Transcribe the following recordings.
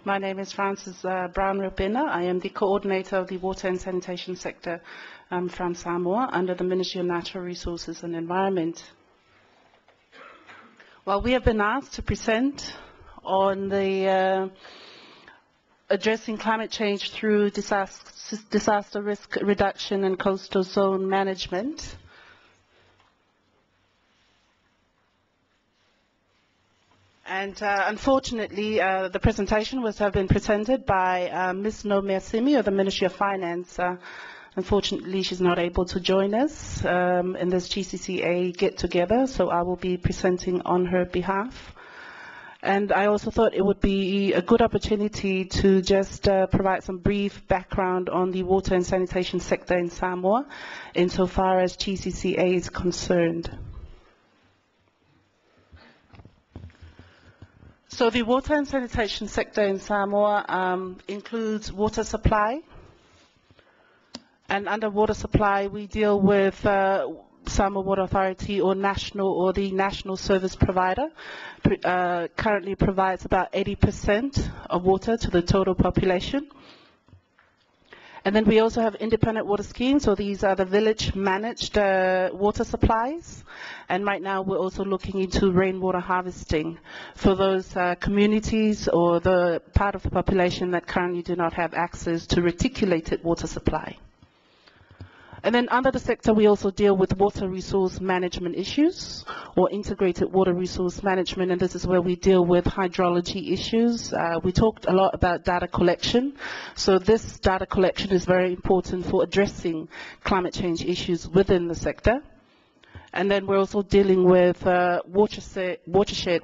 My name is Frances Brown Reupena. I am the coordinator of the Water and Sanitation Sector from Samoa under the Ministry of Natural Resources and Environment. Well, we have been asked to present on the addressing climate change through disaster risk reduction and coastal zone management. And unfortunately, the presentation was have been presented by Ms. Nomiasimi of the Ministry of Finance. Unfortunately, she's not able to join us in this GCCA get-together, so I will be presenting on her behalf. And I also thought it would be a good opportunity to just provide some brief background on the water and sanitation sector in Samoa, insofar as GCCA is concerned. So the water and sanitation sector in Samoa includes water supply. And under water supply, we deal with Samoa Water Authority or the national service provider. Currently provides about 80% of water to the total population. And then we also have independent water schemes, so these are the village-managed water supplies. And right now we're also looking into rainwater harvesting for those communities or the part of the population that currently do not have access to reticulated water supply. And then under the sector, we also deal with water resource management issues or integrated water resource management, and this is where we deal with hydrology issues. We talked a lot about data collection. So this data collection is very important for addressing climate change issues within the sector. And then we're also dealing with watershed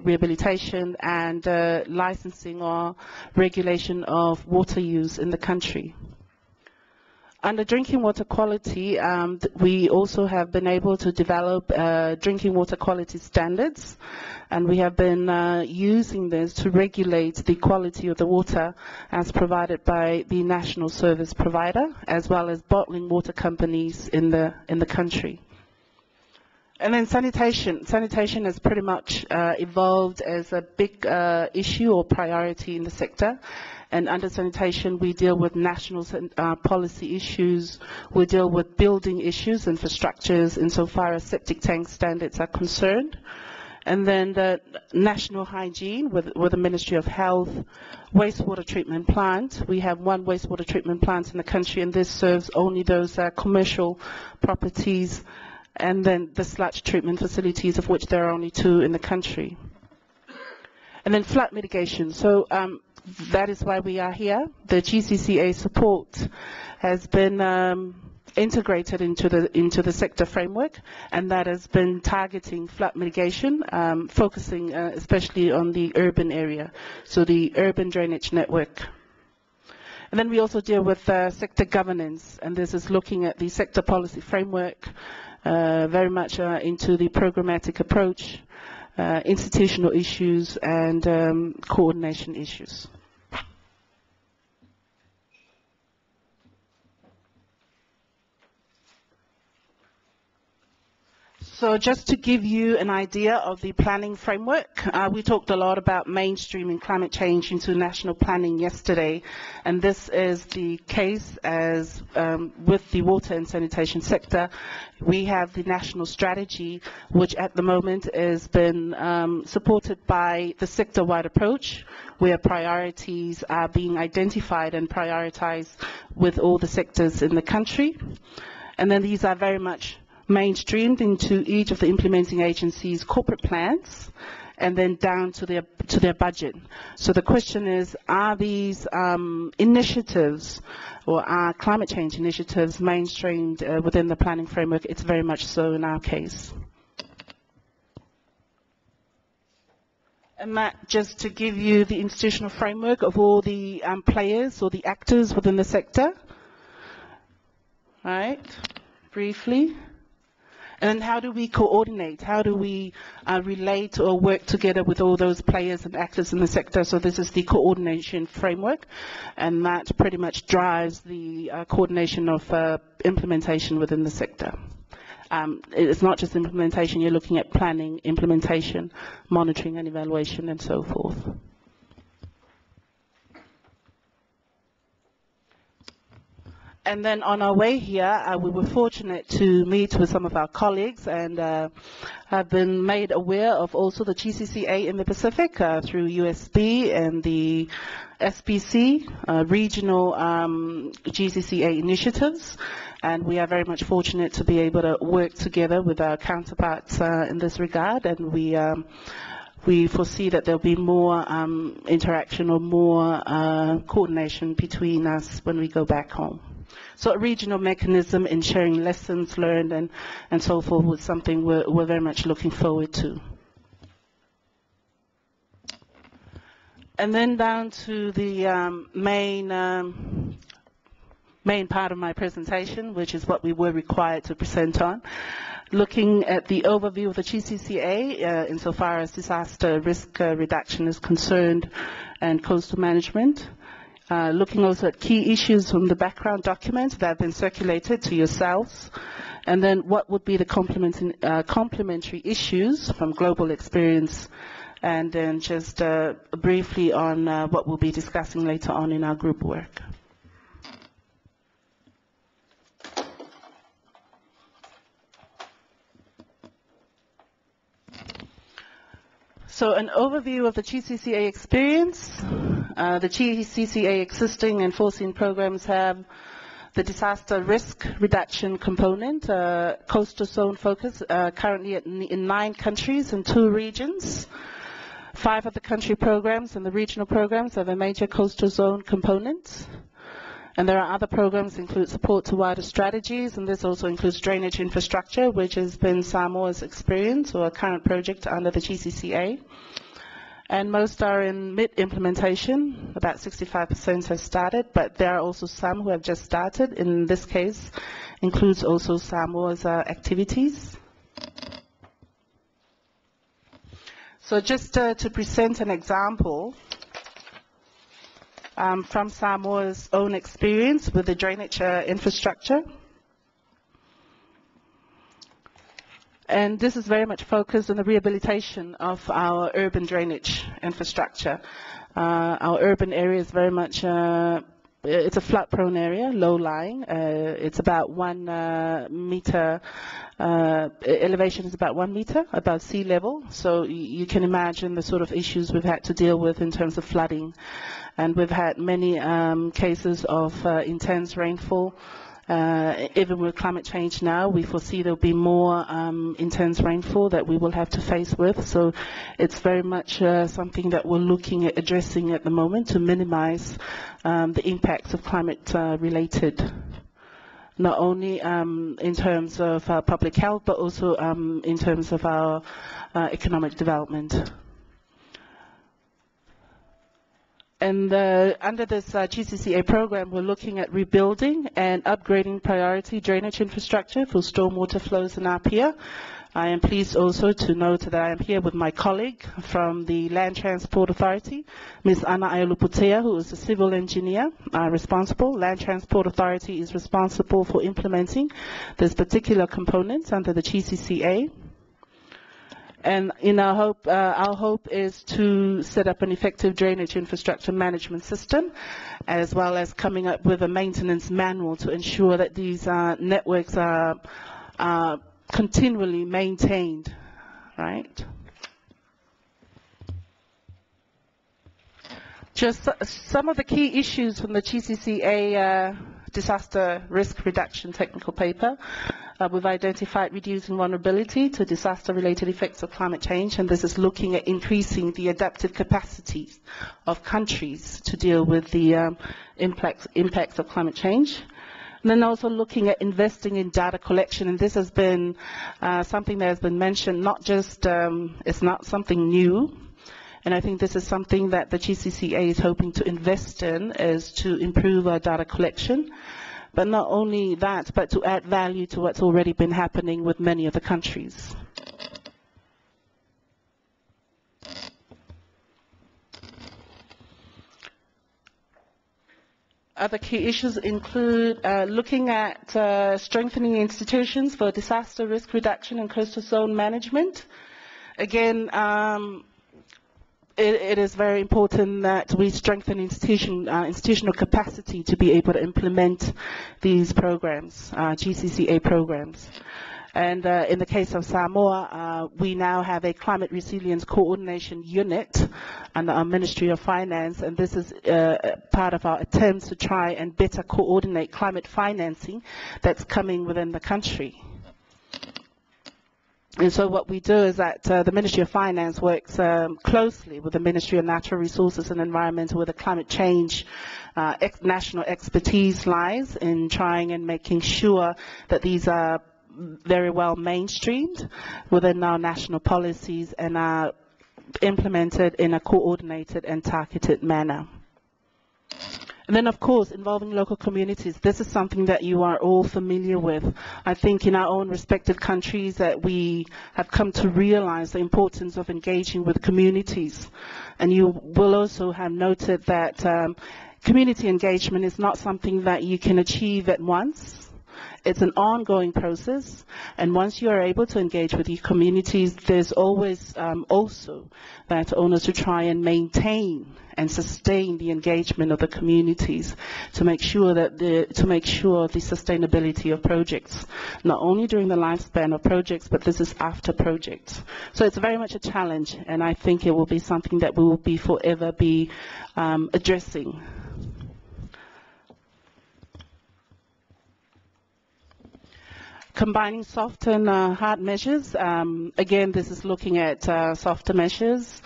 rehabilitation and licensing or regulation of water use in the country. Under drinking water quality, we also have been able to develop drinking water quality standards, and we have been using this to regulate the quality of the water as provided by the national service provider, as well as bottling water companies in the country. And then sanitation. Sanitation has pretty much evolved as a big issue or priority in the sector. And under sanitation, we deal with national policy issues. We deal with building issues, infrastructures, insofar as septic tank standards are concerned. And then the national hygiene with the Ministry of Health, wastewater treatment plant. We have one wastewater treatment plant in the country, and this serves only those commercial properties. And then the sludge treatment facilities, of which there are only 2 in the country. And then flood mitigation. So that is why we are here. The GCCA support has been integrated into the sector framework, and that has been targeting flood mitigation, focusing especially on the urban area, so the urban drainage network. And then we also deal with sector governance, and this is looking at the sector policy framework, very much into the programmatic approach, institutional issues, and coordination issues. So just to give you an idea of the planning framework, we talked a lot about mainstreaming climate change into national planning yesterday, and this is the case as with the water and sanitation sector. We have the national strategy, which at the moment has been supported by the sector-wide approach, where priorities are being identified and prioritized with all the sectors in the country. And then these are very much mainstreamed into each of the implementing agencies' corporate plans, and then down to their budget. So the question is, are these initiatives or are climate change initiatives mainstreamed within the planning framework? It's very much so in our case. And that, just to give you the institutional framework of all the players or the actors within the sector, right, briefly. And how do we coordinate? How do we relate or work together with all those players and actors in the sector? So this is the coordination framework, and that pretty much drives the coordination of implementation within the sector. It's not just implementation, you're looking at planning, implementation, monitoring and evaluation, and so forth. And then on our way here, we were fortunate to meet with some of our colleagues and have been made aware of also the GCCA in the Pacific through USB and the SBC, regional GCCA initiatives. And we are very much fortunate to be able to work together with our counterparts in this regard. And we foresee that there'll be more interaction or more coordination between us when we go back home. So a regional mechanism in sharing lessons learned and so forth was something we're very much looking forward to. And then down to the main part of my presentation, which is what we were required to present on. Looking at the overview of the GCCA insofar as disaster risk reduction is concerned and coastal management. Looking also at key issues from the background documents that have been circulated to yourselves. And then what would be the complementary issues from global experience. And then just briefly on what we'll be discussing later on in our group work. So an overview of the GCCA experience. The GCCA existing and foreseen programs have the disaster risk reduction component, coastal zone focus, currently in 9 countries and 2 regions. 5 of the country programs and the regional programs have a major coastal zone component. And there are other programs that include support to wider strategies, and this also includes drainage infrastructure, which has been Samoa's experience or a current project under the GCCA. And most are in mid-implementation. About 65% have started, but there are also some who have just started. In this case, includes also Samoa's activities. So just to present an example, from Samoa's own experience with the drainage infrastructure. And this is very much focused on the rehabilitation of our urban drainage infrastructure. Our urban area is very much, it's a flood-prone area, low-lying. It's about 1 meter, elevation is about 1 meter above sea level. So you can imagine the sort of issues we've had to deal with in terms of flooding. And we've had many cases of intense rainfall. Even with climate change now, we foresee there'll be more intense rainfall that we will have to face with. So it's very much something that we're looking at addressing at the moment to minimize the impacts of climate related, not only in terms of public health, but also in terms of our economic development. And under this GCCA program, we're looking at rebuilding and upgrading priority drainage infrastructure for stormwater flows in Apia. I am pleased also to note that I am here with my colleague from the Land Transport Authority, Ms. Ana Ayoluputea, who is a civil engineer responsible. Land Transport Authority is responsible for implementing this particular component under the GCCA. And in our hope is to set up an effective drainage infrastructure management system, as well as coming up with a maintenance manual to ensure that these networks are continually maintained, right? Just some of the key issues from the GCCA disaster risk reduction technical paper. We've identified reducing vulnerability to disaster-related effects of climate change, and this is looking at increasing the adaptive capacities of countries to deal with the impacts of climate change. And then also looking at investing in data collection, and this has been something that has been mentioned, not just, it's not something new. And I think this is something that the GCCA is hoping to invest in, is to improve our data collection. But not only that, but to add value to what's already been happening with many of the countries. Other key issues include looking at strengthening institutions for disaster risk reduction and coastal zone management. Again, it is very important that we strengthen institutional capacity to be able to implement these programs, GCCA programs. And in the case of Samoa, we now have a climate resilience coordination unit under our Ministry of Finance, and this is part of our attempts to try and better coordinate climate financing that's coming within the country. And so what we do is that the Ministry of Finance works closely with the Ministry of Natural Resources and Environment, where the climate change national expertise lies, in trying and making sure that these are very well mainstreamed within our national policies and are implemented in a coordinated and targeted manner. And then, of course, involving local communities. This is something that you are all familiar with. I think in our own respective countries that we have come to realize the importance of engaging with communities. And you will also have noted that community engagement is not something that you can achieve at once. It's an ongoing process, and once you are able to engage with your communities, there's always also that onus to try and maintain and sustain the engagement of the communities to make sure that the sustainability of projects, not only during the lifespan of projects, but this is after projects. So it's very much a challenge, and I think it will be something that we will be forever be addressing. Combining soft and hard measures. Again, this is looking at softer measures.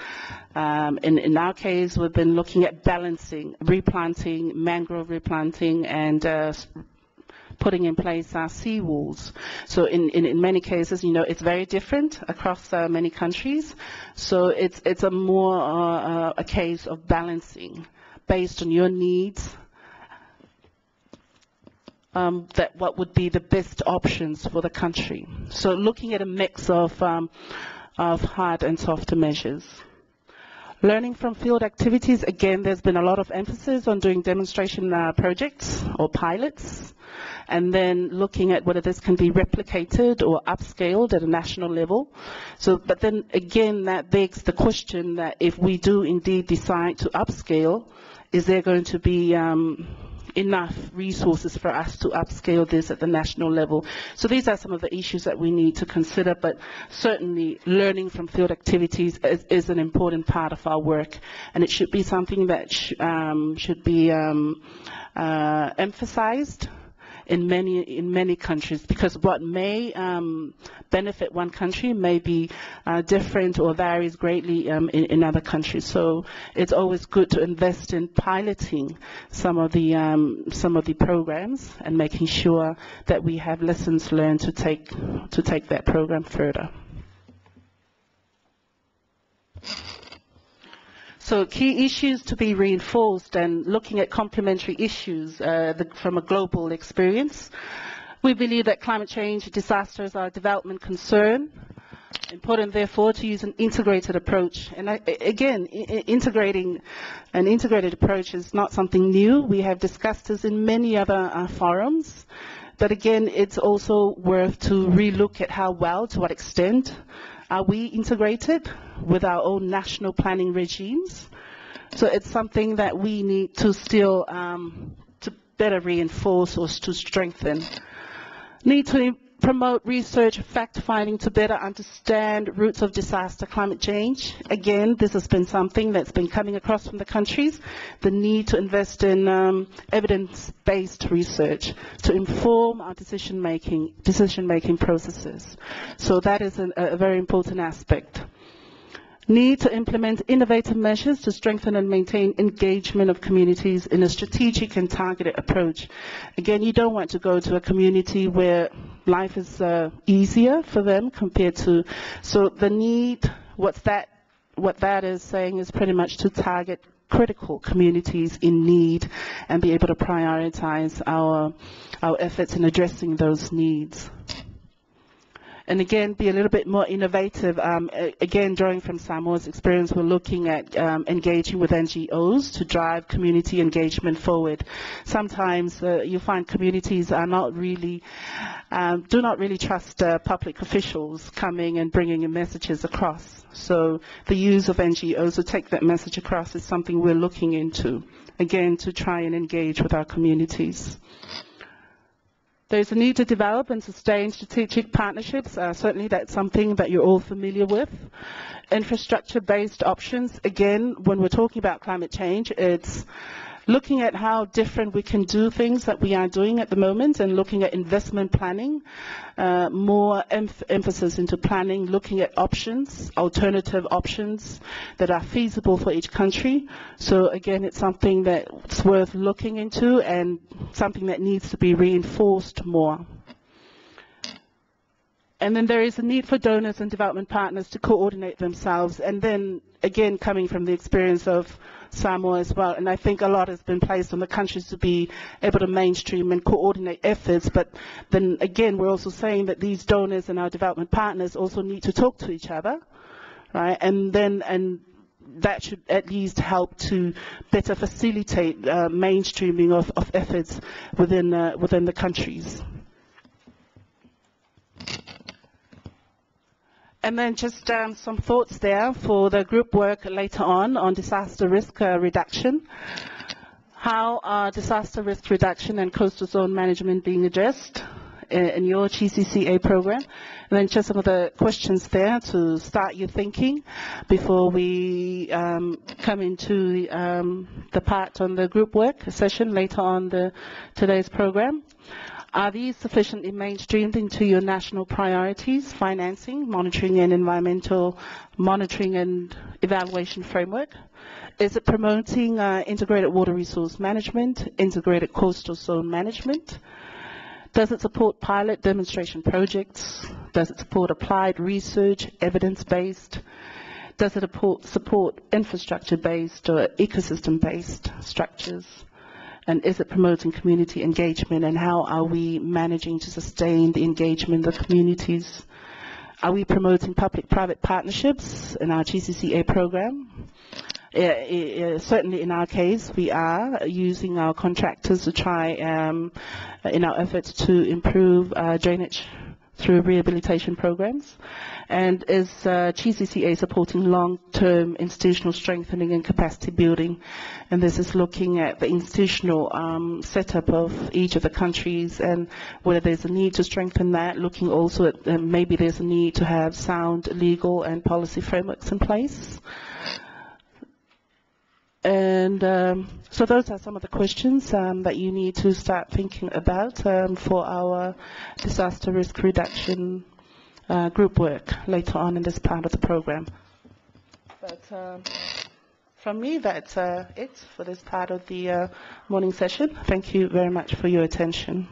In our case, we've been looking at balancing, replanting, mangrove replanting, and putting in place our seawalls. So in many cases, you know, it's very different across many countries. So it's a more a case of balancing based on your needs, that what would be the best options for the country. So looking at a mix of hard and softer measures. Learning from field activities, again, there's been a lot of emphasis on doing demonstration projects or pilots, and then looking at whether this can be replicated or upscaled at a national level. So, but then again, that begs the question that if we do indeed decide to upscale, is there going to be enough resources for us to upscale this at the national level? So these are some of the issues that we need to consider, but certainly learning from field activities is an important part of our work, and it should be something that should be emphasized in many countries, because what may benefit one country may be different or varies greatly in other countries. So it's always good to invest in piloting some of the programs and making sure that we have lessons learned to take that program further. So key issues to be reinforced, and looking at complementary issues from a global experience. We believe that climate change disasters are a development concern. Important, therefore, to use an integrated approach. And again, integrating an integrated approach is not something new. We have discussed this in many other forums. But again, it's also worth to relook at how well, to what extent, are we integrated with our own national planning regimes? So it's something that we need to still to better reinforce or to strengthen. Need to promote research, fact-finding to better understand roots of disaster climate change. Again, this has been something that's been coming across from the countries. The need to invest in evidence-based research to inform our decision-making processes. So that is a very important aspect. Need to implement innovative measures to strengthen and maintain engagement of communities in a strategic and targeted approach. Again, you don't want to go to a community where life is easier for them compared to, so the need, what that is saying is pretty much to target critical communities in need and be able to prioritize our efforts in addressing those needs. and again, be a little bit more innovative. Again, drawing from Samoa's experience, we're looking at engaging with NGOs to drive community engagement forward. Sometimes you find communities are not really, do not really trust public officials coming and bringing in messages across. So the use of NGOs to take that message across is something we're looking into, again, to try and engage with our communities. There's a need to develop and sustain strategic partnerships. Certainly that's something that you're all familiar with. Infrastructure-based options. Again, when we're talking about climate change, it's looking at how different we can do things that we are doing at the moment, and looking at investment planning, more emphasis into planning, looking at options, alternative options that are feasible for each country. So again, it's something that's worth looking into and something that needs to be reinforced more. And then there is a need for donors and development partners to coordinate themselves. And then, again, coming from the experience of Samoa as well, and I think a lot has been placed on the countries to be able to mainstream and coordinate efforts. But then, again, we're also saying that these donors and our development partners also need to talk to each other, right? And that should at least help to better facilitate mainstreaming of efforts within the countries. And then just some thoughts there for the group work later on disaster risk reduction. How are disaster risk reduction and coastal zone management being addressed in your GCCA program? And then just some of the questions there to start your thinking before we come into the part on the group work session later on today's program. Are these sufficiently mainstreamed into your national priorities, financing, monitoring and environmental monitoring and evaluation framework? Is it promoting integrated water resource management, integrated coastal zone management? Does it support pilot demonstration projects? Does it support applied research, evidence-based? Does it support infrastructure-based or ecosystem-based structures? And is it promoting community engagement, and how are we managing to sustain the engagement of communities? Are we promoting public-private partnerships in our GCCA program? Certainly in our case, we are using our contractors to try in our efforts to improve drainage through rehabilitation programs. And is GCCA supporting long-term institutional strengthening and capacity building? And this is looking at the institutional setup of each of the countries and whether there's a need to strengthen that, looking also at maybe there's a need to have sound legal and policy frameworks in place. And so those are some of the questions that you need to start thinking about for our disaster risk reduction group work later on in this part of the program. But from me, that's it for this part of the morning session. Thank you very much for your attention.